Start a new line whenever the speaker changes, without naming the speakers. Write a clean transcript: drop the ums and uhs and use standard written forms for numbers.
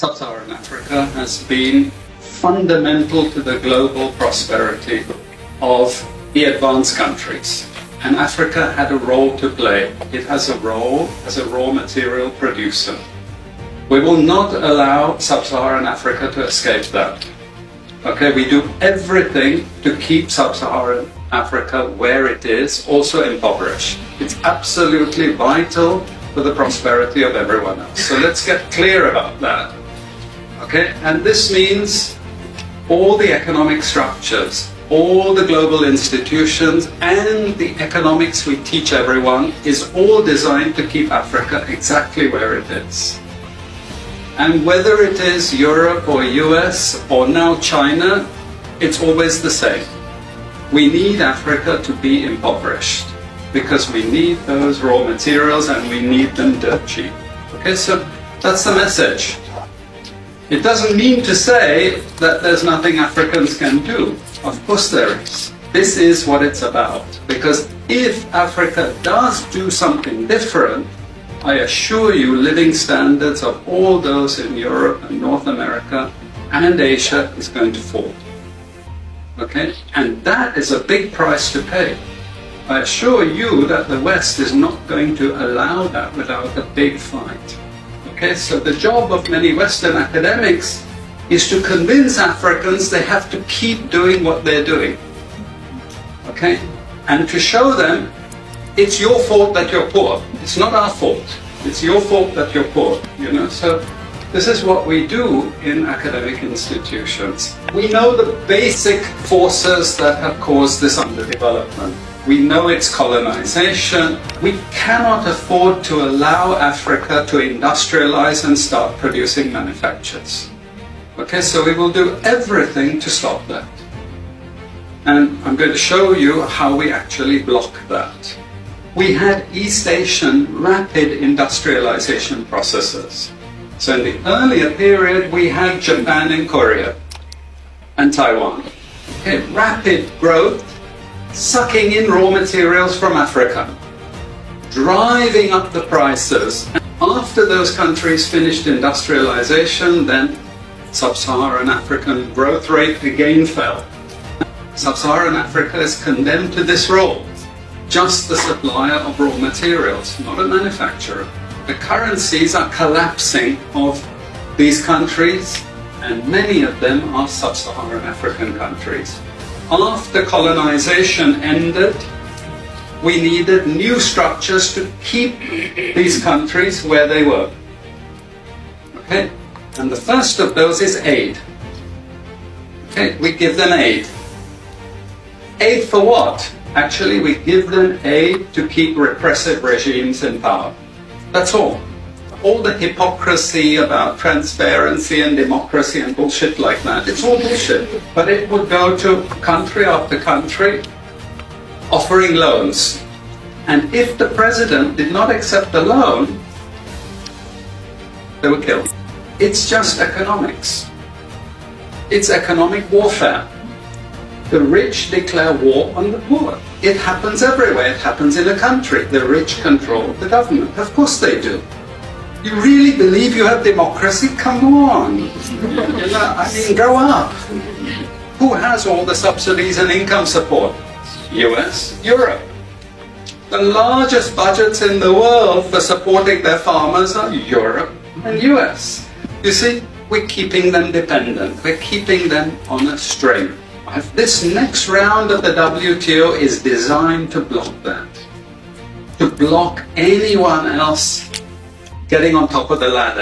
Sub-Saharan Africa has been fundamental to the global prosperity of the advanced countries. And Africa had a role to play. It has a role as a raw material producer. We will not allow Sub-Saharan Africa to escape that. Okay, we do everything to keep Sub-Saharan Africa where it is, also impoverished. It's absolutely vital for the prosperity of everyone else. So let's get clear about that. Okay, and this means all the economic structures, all the global institutions, and the economics we teach everyone is all designed to keep Africa exactly where it is. And whether it is Europe or US or now China, it's always the same. We need Africa to be impoverished because we need those raw materials and we need them dirt cheap. Okay, so that's the message. It doesn't mean to say that there's nothing Africans can do. Of course there is. This is what it's about. Because if Africa does do something different, I assure you living standards of all those in Europe and North America and Asia is going to fall. Okay? And that is a big price to pay. I assure you that the West is not going to allow that without a big fight. Okay, so the job of many Western academics is to convince Africans they have to keep doing what they're doing. Okay? And to show them it's your fault that you're poor. It's not our fault. It's your fault that you're poor. You know, so this is what we do in academic institutions. We know the basic forces that have caused this underdevelopment. We know it's colonization. We cannot afford to allow Africa to industrialize and start producing manufactures. Okay, so we will do everything to stop that. And I'm going to show you how we actually block that. We had East Asian rapid industrialization processes. So in the earlier period, we had Japan and Korea and Taiwan. Okay, rapid growth, sucking in raw materials from Africa, driving up the prices. And after those countries finished industrialization, then Sub-Saharan African growth rate again fell. Sub-Saharan Africa is condemned to this role, just the supplier of raw materials, not a manufacturer. The currencies are collapsing of these countries, and many of them are Sub-Saharan African countries. After colonization ended, we needed new structures to keep these countries where they were. Okay? And the first of those is aid. Okay? We give them aid. Aid for what? Actually, we give them aid to keep repressive regimes in power. That's all. All the hypocrisy about transparency and democracy and bullshit like that, it's all bullshit. But it would go to country after country offering loans. And if the president did not accept the loan, they were killed. It's just economics. It's economic warfare. The rich declare war on the poor. It happens everywhere. It happens in a country. The rich control the government. Of course they do. You really believe you have democracy? Come on. You know, I mean, grow up. Who has all the subsidies and income support? US, Europe. The largest budgets in the world for supporting their farmers are Europe and US. You see, we're keeping them dependent. We're keeping them on a string. This next round of the WTO is designed to block that. To block anyone else getting on top of the ladder.